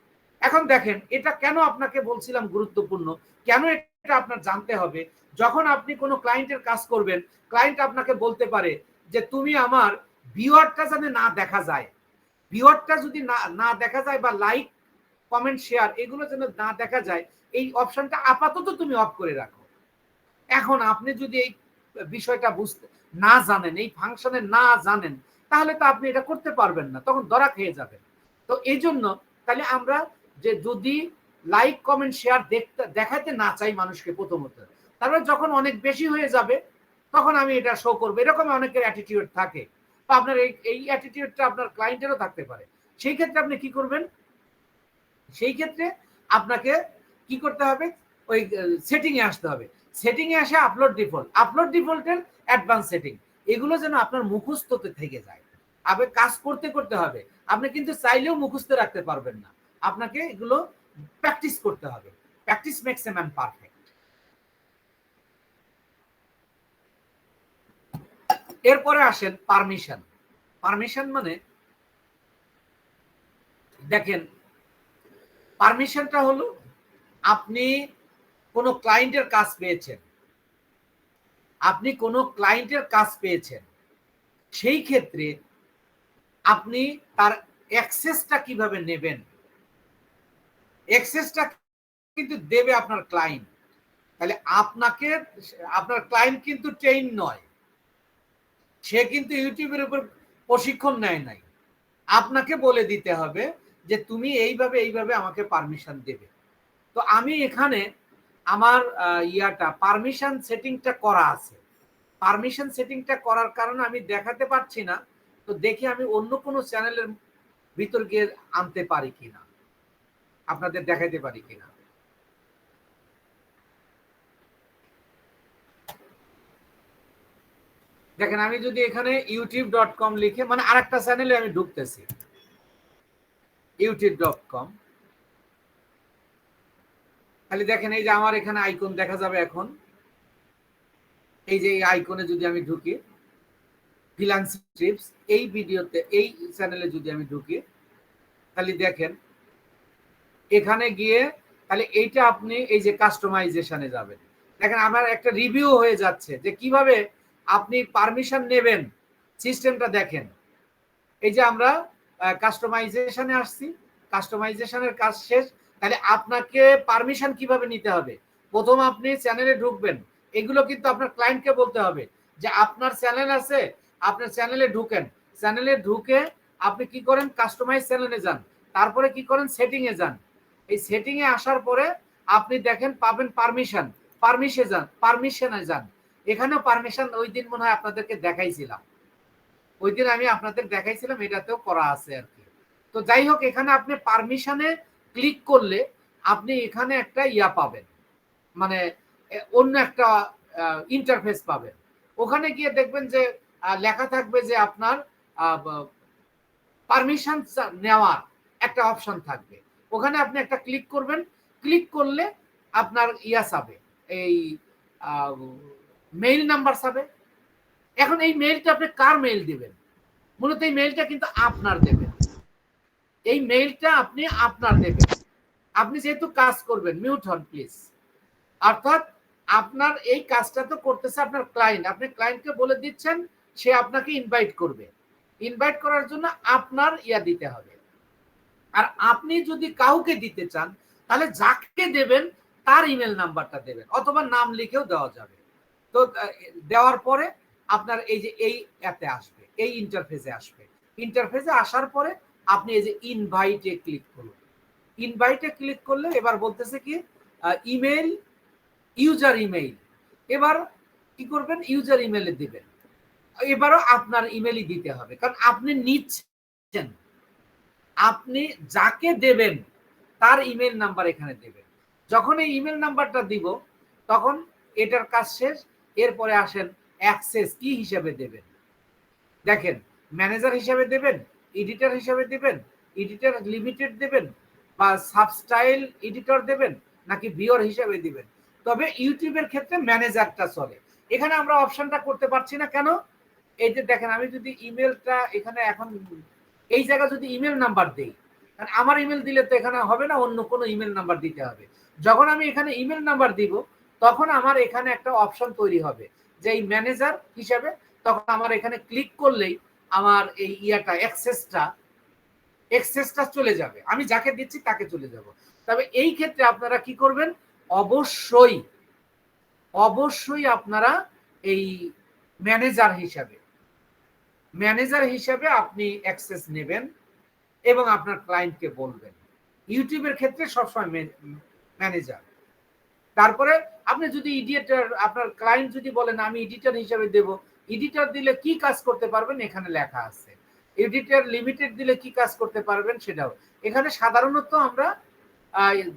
এখন দেখেন এটা কেন আপনাকে বলছিলাম গুরুত্বপূর্ণ, কেন এটা আপনার জানতে হবে। যখন আপনি কোনো ক্লায়েন্টের কাজ করবেন, ক্লায়েন্ট আপনাকে বলতে পারে যে তুমি আমার ভিউয়ারটা যেন না দেখা যায়, ভিউয়ারটা যদি না দেখা যায় বা লাইক কমেন্ট শেয়ার এগুলো যেন না দেখা যায়, এই অপশনটা আপাতত তুমি অফ করে রাখো। এখন আপনি যদি এই বিষয়টা বুঝতে না জানেন, এই ফাংশনে না জানেন, তাহলে তো আপনি এটা করতে পারবেন না, তখন ধরা খেয়ে যাবেন। তো এই জন্য তাহলে আমরা যে যদি লাইক কমেন্ট শেয়ার দেখাতে না চাই মানুষকে প্রথমত, তারপরে যখন অনেক বেশি হয়ে যাবে তখন আমি এটা শো করবো, এরকম অনেকের অ্যাটিটিউড থাকে, বা আপনার এই অ্যাটিটিউডটা আপনার ক্লায়েন্টেরও থাকতে পারে। সেই ক্ষেত্রে আপনি কি করবেন, সেই ক্ষেত্রে আপনাকে কি করতে হবে, ওই সেটিং এ আসতে হবে। সেটিং এ আসে আপলোড ডিফল্টের অ্যাডভান্স সেটিং, এগুলো যেন আপনার মুখস্থতে থেকে যায়। আপনি কাজ করতে করতে হবে, আপনি কিন্তু চাইলেও মুখস্থ রাখতে পারবেন না, আপনাকে এগুলো প্র্যাকটিস করতে হবে। Practice makes a man perfect. এরপরে আসেন পারমিশন। পারমিশন মানে দেখেন, পারমিশনটা হলো আপনি কোনো ক্লায়েন্টের কাজ পেয়েছেন, সেই ক্ষেত্রে আপনি তার অ্যাক্সেসটা কিভাবে নেবেন, অ্যাক্সেসটা কিন্তু দেবে আপনার ক্লায়েন্ট। তাহলে আপনার ক্লায়েন্ট কিন্তু ট্রেইন নয়, সে কিন্তু ইউটিউবের উপর প্রশিক্ষণ নেয় নাই, আপনাকে বলে দিতে হবে যে তুমি এইভাবে আমাকে পারমিশন দেবে। তো আমি এখানে আমার পারমিশন সেটিংটা করা আছে, পারমিশন সেটিংটা করার কারণে আমি দেখাতে পারছি না। তো দেখি আমি অন্য কোনো চ্যানেলের ভিতর গিয়ে আনতে পারি কিনা, আপনাদের দেখাইতে পারি কিনা। দেখেন আমি যদি এখানে youtube.com লিখে, মানে আরেকটা চ্যানেলে আমি ঢুকতেছি, youtube.com, তাহলে দেখেন এই যে আমার এখানে আইকন দেখা যাবে। এখন এই যে এই আইকনে যদি আমি ঢুকি, ফ্রিল্যান্সিং টিপস, এই ভিডিওতে এই চ্যানেলে যদি আমি ঢুকি, তাহলে দেখেন এখানে গিয়ে তাহলে এইটা আপনি এই যে কাস্টমাইজেশনে যাবেন। দেখেন আমার একটা রিভিউ হয়ে যাচ্ছে যে কিভাবে আপনি পারমিশন নেবেন, সিস্টেমটা দেখেন। এই যে আমরা কাস্টমাইজেশনে আসছি, কাস্টমাইজেশনের কাজ শেষ। তাহলে আপনাকে পারমিশন কিভাবে নিতে হবে, প্রথম আপনি চ্যানেলে ঢুকবেন, এগুলো কিন্তু আপনার ক্লায়েন্টকে বলতে হবে যে আপনার চ্যানেল আছে, আপনার চ্যানেলে ঢুকেন, চ্যানেলে ঢুকে আপনি কি করেন, কাস্টমাইজ চ্যানেলে যান, তারপরে কি করেন, সেটিং এ যান। এই সেটিং এ আসার পরে আপনি দেখেন পাবেন পারমিশনে যান। এখানেও পারমিশন ওই দিন মনে হয় আপনাদেরকে দেখাইছিলাম, ওই দিন আমি আপনাদের দেখাইছিলাম, এটাতেও করা আছে আর কি। তো যাই হোক, এখানে আপনি পারমিশনে ক্লিক করলে আপনি এখানে একটা পাবেন, মানে অন্য একটা ইন্টারফেস পাবেন। ওখানে গিয়ে দেখবেন যে লেখা থাকবে যে আপনার পারমিশন নেওয়ার একটা অপশন থাকবে, ওখানে আপনি একটা ক্লিক করবেন। ক্লিক করলে আপনার চাবে, এই মেইল নাম্বার চাবে। এখন এই মেইলটা আপনি কার মেইল দিবেন, মূলত এই মেইলটা কিন্তু আপনার দেবেন, এই মেইলটা আপনি আপনার দেবেন। আপনি যেহেতু কাজ করবেন, মিউট হন প্লিজ। অর্থাৎ আপনার এই কাজটা তো করতেছে আপনার ক্লায়েন্ট, আপনি ক্লায়েন্টকে বলে দিচ্ছেন, সে আপনাকে ইনভাইট করবে, ইনভাইট করার জন্য আপনার দিতে হবে। আর আপনি যদি কাউকে দিতে চান, তাহলে যাকে দেবেন তার ইমেল নাম্বারটা দেবেন, অথবা নাম লিখেও দেওয়া যাবে। তো দেওয়ার পরে আপনার এই যে এই অ্যাপে আসবে, এই ইন্টারফেসে আসবে। ইন্টারফেসে আসার পরে আপনি এই যে ইনভাইটে ক্লিক করুন। ইনভাইটে ক্লিক করলে এবার বলতেছে কি ইমেল, ইউজার ইমেইল। এবার কি করবেন, ইউজার ইমেইলে দিবেন। এবারও আপনার ইমেলই দিতে হবে, কারণ আপনি নিচ্ছেন, আপনি যাকে দেবেন তার ইমেল নাম্বার এখানে দেবেন। যখন এই ইমেল নাম্বারটা দিব তখন এটার কাজ শেষ। এরপরে আসেন অ্যাক্সেস কি হিসাবে দেবেন। দেখেন ম্যানেজার হিসাবে দেবেন, এডিটর হিসাবে দেবেন, এডিটর লিমিটেড দেবেন, বা সাবস্টাইল এডিটর দেবেন, নাকি ভিউয়ার হিসাবে দিবেন। তবে ইউটিউবের ক্ষেত্রে ম্যানেজারটা চলে। এখানে আমরা অপশনটা করতে পারছি না কেন? এই যে দেখেন, আমি যদি ইমেলটা এখানে এখন এই জায়গায় যদি ইমেল নাম্বার দেই, কারণ আমার ইমেল দিলে তো এখানে হবে না, অন্য কোনো ইমেল নাম্বার দিতে হবে। যখন আমি এখানে ইমেল নাম্বার দিব, তখন আমার এখানে একটা অপশন তৈরি হবে যে এই ম্যানেজার হিসাবে, তখন আমার এখানে ক্লিক করলেই আমার এই এক্সেসটা চলে যাবে, আমি যাকে দিচ্ছি তাকে চলে যাব। তবে এই ক্ষেত্রে আপনারা কি করবেন, অবশ্যই আপনারা এই ম্যানেজার হিসাবে আপনি অ্যাক্সেস নেবেন এবং আপনার ক্লায়েন্টকে বলবেন। ইউটিউবের ক্ষেত্রে সবসময় ম্যানেজার। তারপরে আপনি যদি আপনার ক্লায়েন্ট যদি বলেন আমি এডিটর হিসাবে দেব, এডিটর দিলে কি কাজ করতে পারবেন এখানে লেখা আছে। এডিটর লিমিটেড দিলে কি কাজ করতে পারবেন সেটাও এখানে। সাধারণত আমরা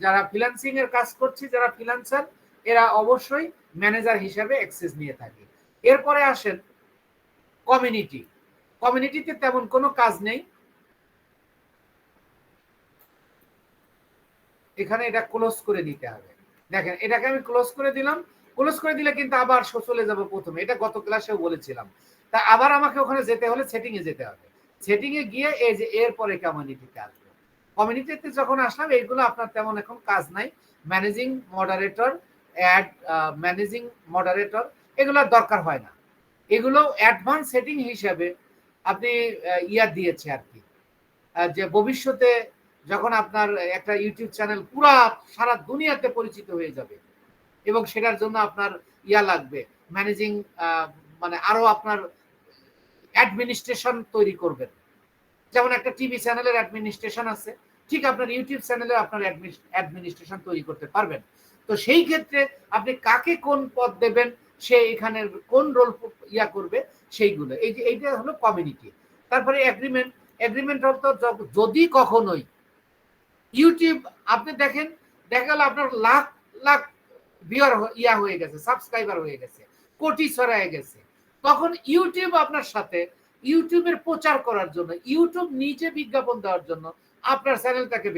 যারা ফ্রিল্যান্সিং এর কাজ করছি, যারা ফ্রিল্যান্সার, এরা অবশ্যই ম্যানেজার হিসাবে অ্যাক্সেস নিয়ে থাকি। এরপরে আসেন কমিউনিটিতে তেমন কোনো কাজ নেই। এখানে এটা ক্লোজ করে নিতে হবে। দেখেন, এটাকে আমি ক্লোজ করে দিলাম। ক্লোজ করে দিলে কিন্তু আবার চলে যাব প্রথমে, এটা গত ক্লাসেও বলেছিলাম। তা আবার আমাকে ওখানে যেতে হলে সেটিং এ যেতে হবে। সেটিং এ গিয়ে এই যে এরপরে কমিউনিটিতে আসবে। কমিউনিটিতে যখন আসলাম, এইগুলো আপনার তেমন এখন কাজ নাই। ম্যানেজিং মডারেটর এগুলোর দরকার হয় না। এগুলো অ্যাডভান্স সেটিং হিসাবে আপনি দিয়েছে আর কি, যে ভবিষ্যতে যখন আপনার একটা ইউটিউব চ্যানেল পুরা সারা দুনিয়াতে পরিচিত হয়ে যাবে এবং সেটার জন্য আপনার লাগবে ম্যানেজিং, মানে আরো আপনার অ্যাডমিনিস্ট্রেশন তৈরি করবেন। যেমন একটা টিভি চ্যানেলের অ্যাডমিনিস্ট্রেশন আছে, ঠিক আপনার ইউটিউব চ্যানেলে আপনার অ্যাডমিনিস্ট্রেশন তৈরি করতে পারবেন। তো সেই ক্ষেত্রে আপনি কাকে কোন পদ দেবেন, সে এখানে কোন রোল করবে, সেইগুলো এইটা হলো কমিউনিটি। তারপরে এগ্রিমেন্ট হতো যদি কখনোই ইউটিউব আপনি দেখেন, দেখা গেল আপনার লাখ লাখ ভিউয়ার হয়ে গেছে, সাবস্ক্রাইবার হয়ে গেছে, কোটি ছড়ায় গেছে, তখন ইউটিউব আপনার সাথে ইউটিউবের প্রচার করার জন্য, ইউটিউব নিজে বিজ্ঞাপন দেওয়ার জন্য আপনার চ্যানেলটাকে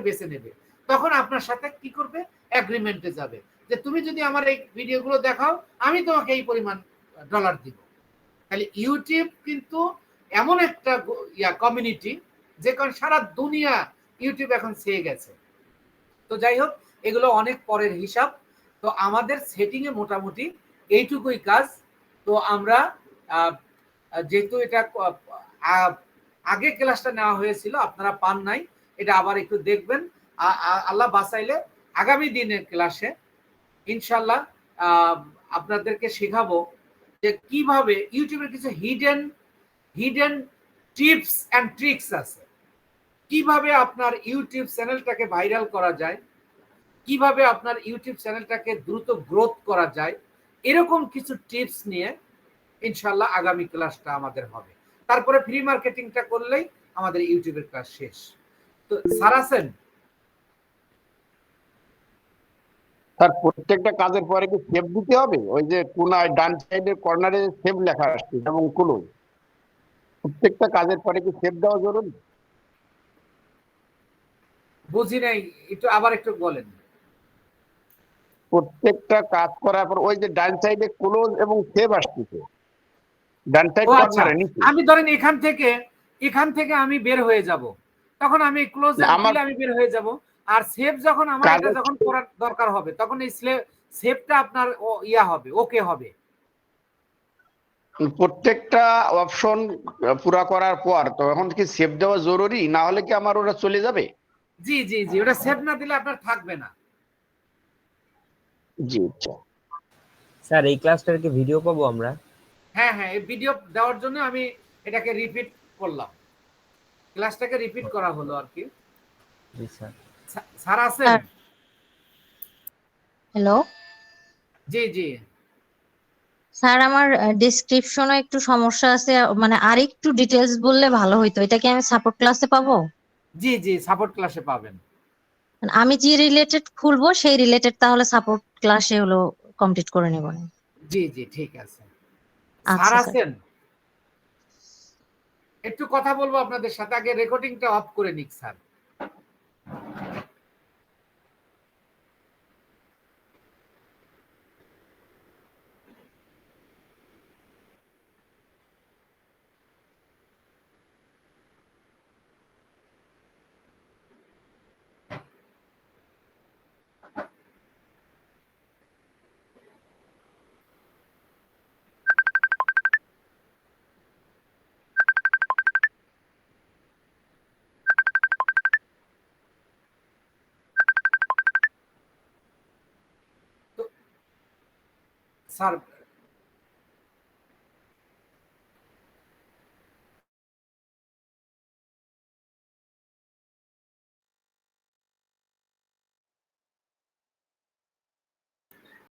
বেছে নেবে। তখন আপনার সাথে কি করবে, এগ্রিমেন্টে যাবে যে তুমি যদি আমার এই ভিডিওগুলো দেখাও, আমি তোমাকে এই পরিমাণ ডলার দিব। তাহলে ইউটিউব কিন্তু এমন একটা কমিউনিটি যে কারণ সারা দুনিয়া ইউটিউব এখন ছেয়ে গেছে। তো যাই হোক, এগুলো অনেক পরের হিসাব। তো আমাদের সেটিং এ মোটামুটি এইটুকুই কাজ। তো আমরা যেহেতু এটা আগে ক্লাসটা নেওয়া হয়েছিল, আপনারা পান নাই, এটা আবার একটু দেখবেন। আল্লাহ বাঁচাইলে আগামী দিনের ক্লাসে ইনশাল্লাহ আপনাদেরকে শেখাবো যে কিভাবে ইউটিউবের কিছু হিডেন টিপস অ্যান্ড ট্রিক্স আছে, কিভাবে আপনার ইউটিউব চ্যানেলটাকে ভাইরাল করা যায়, কিভাবে আপনার ইউটিউব চ্যানেলটাকে দ্রুত গ্রোথ করা যায়, এরকম কিছু টিপস নিয়ে ইনশাল্লাহ আগামী ক্লাসটা আমাদের হবে। তারপরে ফ্রি মার্কেটিংটা করলেই আমাদের ইউটিউবের ক্লাস শেষ। তো স্যার আছেন? স্যার, প্রত্যেকটা কাজের পরে কি সেভ দিতে হবে? ওই যে কোনায় ডান সাইডের কর্নারে সেভ লেখা আসছে এবং ক্লোজ, প্রত্যেকটা কাজের পরে কি সেভ দেওয়া জরুরি? বুঝি নাই, একটু বলেন। প্রত্যেকটা কাজ করার পর ওই যে ডান সাইডে ক্লোজ এবং সেভ আসতেছে, ডান সাইড কর্নারে নিচে। আমি ধরেন এখান থেকে আমি বের হয়ে যাব, তখন আমি ক্লোজ দিলে আমি বের হয়ে যাব। আর সেভ যখন আমার এটা যখন করার দরকার হবে, তখন এই সেভটা আপনার হবে, ওকে হবে। প্রত্যেকটা অপশন পুরা করার পর তো এখন কি সেভ দেওয়া জরুরি, না হলে কি আমার ওটা চলে যাবে? জি জি জি, ওটা সেভ না দিলে আপনার থাকবে না। জি আচ্ছা স্যার, এই ক্লাসটার কি ভিডিও পাবো আমরা? হ্যাঁ হ্যাঁ, এই ভিডিও দেওয়ার জন্য আমি এটাকে রিপিট করলাম, ক্লাসটাকে রিপিট করা হলো আর কি। জি স্যার। স্যার আছেন? হ্যালো জি জি। স্যার, আমার ডেসক্রিপশনে একটু সমস্যা আছে, মানে আর একটু ডিটেলস বললে ভালো হইতো। এটা কি আমি সাপোর্ট ক্লাসে পাবো? জি জি, সাপোর্ট ক্লাসে পাবেন। আমি যে রিলেটেড খুলবো সেই রিলেটেড তাহলে সাপোর্ট ক্লাসে হলো কমপ্লিট করে নেব। জি জি, ঠিক আছে। আচ্ছা স্যার স্যার। আছেন? একটু কথা বলবো আপনাদের সাথে, আগে রেকর্ডিংটা অফ করে নিক স্যার। স্যার